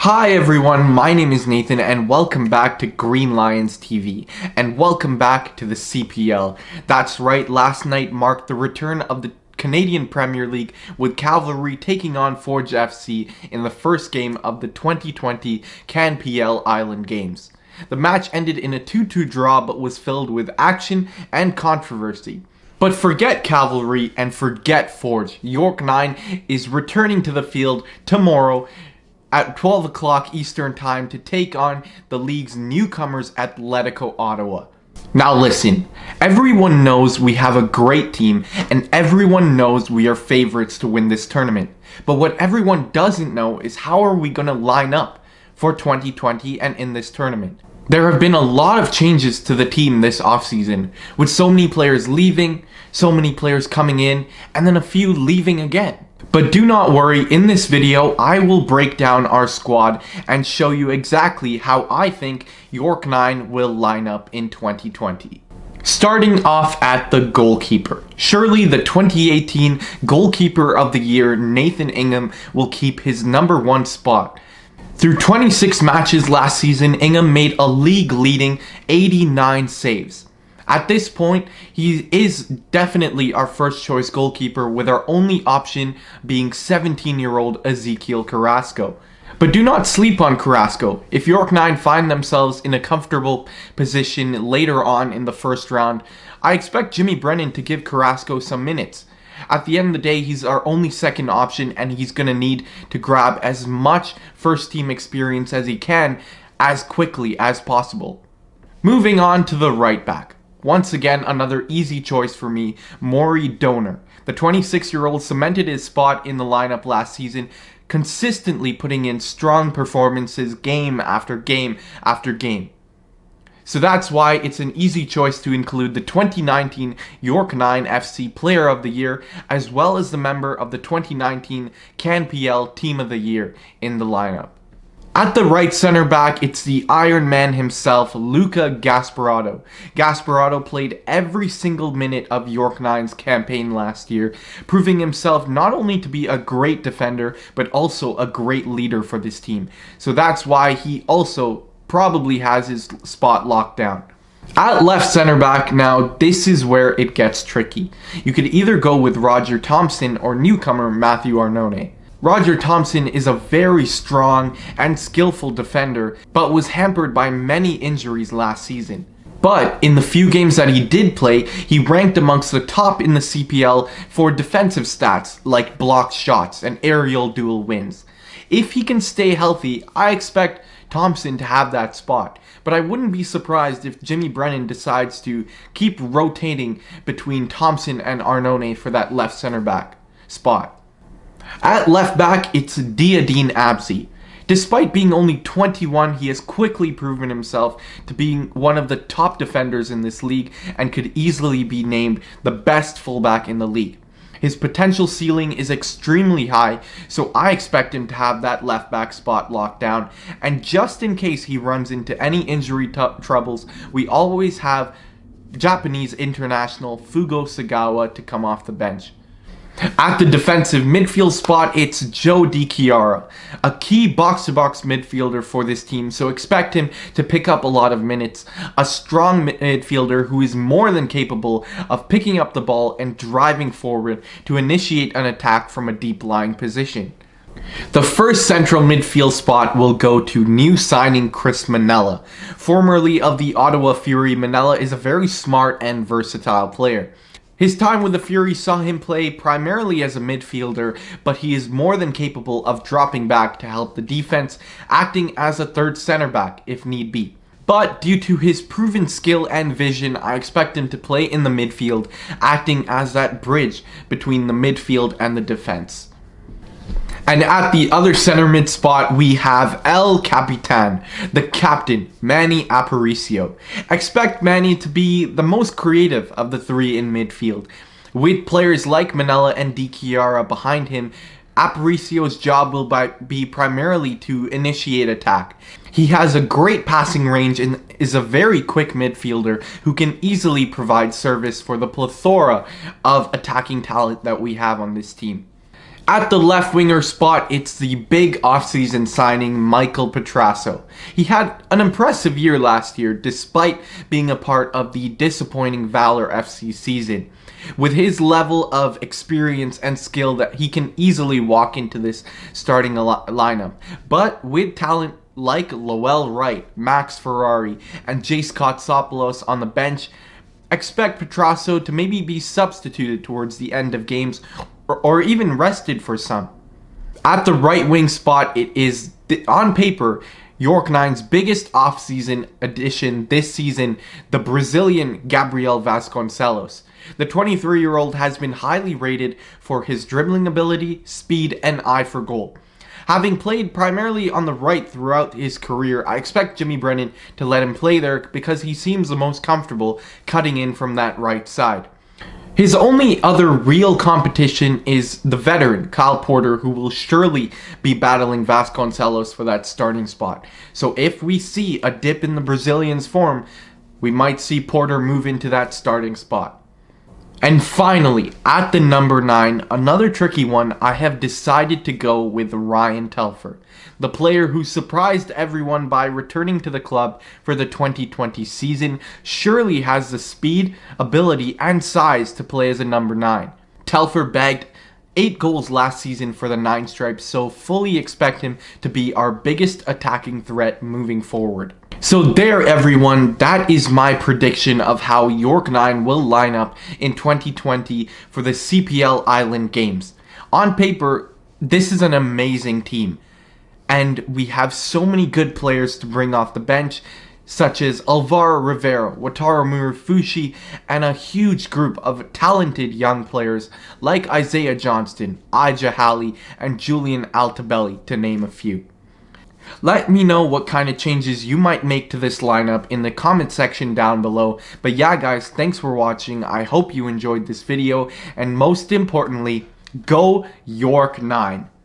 Hi everyone, my name is Nathan and welcome back to Green Lions TV and welcome back to the CPL. That's right, last night marked the return of the Canadian Premier League with Cavalry taking on Forge FC in the first game of the 2020 CanPL Island Games. The match ended in a 2-2 draw but was filled with action and controversy. But forget Cavalry and forget Forge. York9 is returning to the field tomorrow at 12 o'clock Eastern Time to take on the league's newcomers Atletico Ottawa. Now listen, everyone knows we have a great team and everyone knows we are favorites to win this tournament. But what everyone doesn't know is how are we going to line up for 2020 and in this tournament. There have been a lot of changes to the team this offseason, with so many players leaving, so many players coming in, and then a few leaving again. But do not worry, in this video I will break down our squad and show you exactly how I think York9 will line up in 2020. Starting off at the goalkeeper. Surely the 2018 Goalkeeper of the Year Nathan Ingham will keep his #1 spot. Through 26 matches last season, Ingham made a league-leading 89 saves. At this point, he is definitely our first choice goalkeeper, with our only option being 17-year-old Ezequiel Carrasco. But do not sleep on Carrasco. If York9 find themselves in a comfortable position later on in the first round, I expect Jimmy Brennan to give Carrasco some minutes. At the end of the day, he's our only second option and he's going to need to grab as much first team experience as he can as quickly as possible. Moving on to the right back. Once again, another easy choice for me, Maury Donor. The 26-year-old cemented his spot in the lineup last season, consistently putting in strong performances game after game after game. So that's why it's an easy choice to include the 2019 York9 FC Player of the Year, as well as the member of the 2019 CanPL Team of the Year in the lineup. At the right center back, it's the Iron Man himself, Luca Gasparotto. Gasparotto played every single minute of York9's campaign last year, proving himself not only to be a great defender, but also a great leader for this team. So that's why he also probably has his spot locked down. At left center back, now this is where it gets tricky. You could either go with Roger Thompson or newcomer Matthew Arnone. Roger Thompson is a very strong and skillful defender, but was hampered by many injuries last season. But in the few games that he did play, he ranked amongst the top in the CPL for defensive stats like blocked shots and aerial duel wins. If he can stay healthy, I expect Thompson to have that spot, but I wouldn't be surprised if Jimmy Brennan decides to keep rotating between Thompson and Arnone for that left center back spot. At left back, it's Diadine Abzi. Despite being only 21, he has quickly proven himself to being one of the top defenders in this league and could easily be named the best fullback in the league. His potential ceiling is extremely high, so I expect him to have that left back spot locked down. And just in case he runs into any injury troubles, we always have Japanese international Fugo Sagawa to come off the bench. At the defensive midfield spot, it's Joe Chiaro, a key box-to-box midfielder for this team, so expect him to pick up a lot of minutes. A strong midfielder who is more than capable of picking up the ball and driving forward to initiate an attack from a deep-lying position. The first central midfield spot will go to new signing Chris Manella. Formerly of the Ottawa Fury, Manella is a very smart and versatile player. His time with the Fury saw him play primarily as a midfielder, but he is more than capable of dropping back to help the defense, acting as a third center back if need be. But due to his proven skill and vision, I expect him to play in the midfield, acting as that bridge between the midfield and the defense. And at the other center mid spot, we have El Capitan, the captain, Manny Aparicio. Expect Manny to be the most creative of the three in midfield. With players like Manella and Chiaro behind him, Aparicio's job will be primarily to initiate attack. He has a great passing range and is a very quick midfielder who can easily provide service for the plethora of attacking talent that we have on this team. At the left winger spot, it's the big offseason signing Michael Petrasso. He had an impressive year last year despite being a part of the disappointing Valor FC season. With his level of experience and skill, that he can easily walk into this starting lineup. But with talent like Lowell Wright, Max Ferrari, and Jace Kotsopoulos on the bench, expect Petrasso to maybe be substituted towards the end of games or even rested for some. At the right wing spot, it is, on paper, York9's biggest off-season addition this season, the Brazilian Gabriel Vasconcelos. The 23-year-old has been highly rated for his dribbling ability, speed, and eye for goal. Having played primarily on the right throughout his career, I expect Jimmy Brennan to let him play there because he seems the most comfortable cutting in from that right side. His only other real competition is the veteran, Kyle Porter, who will surely be battling Vasconcelos for that starting spot. So if we see a dip in the Brazilian's form, we might see Porter move into that starting spot. And finally, at the number 9, another tricky one, I have decided to go with Ryan Telfer, the player who surprised everyone by returning to the club for the 2020 season. Surely has the speed, ability, and size to play as a number 9. Telfer bagged 8 goals last season for the Nine Stripes, so fully expect him to be our biggest attacking threat moving forward. So there, everyone, that is my prediction of how York9 will line up in 2020 for the CPL Island Games. On paper, this is an amazing team, and we have so many good players to bring off the bench, such as Alvaro Rivera, Wataru Murafushi, and a huge group of talented young players like Isaiah Johnston, Ija Halley, and Julian Altobelli, to name a few. Let me know what kind of changes you might make to this lineup in the comment section down below. But yeah, guys, thanks for watching. I hope you enjoyed this video, and most importantly, go York9.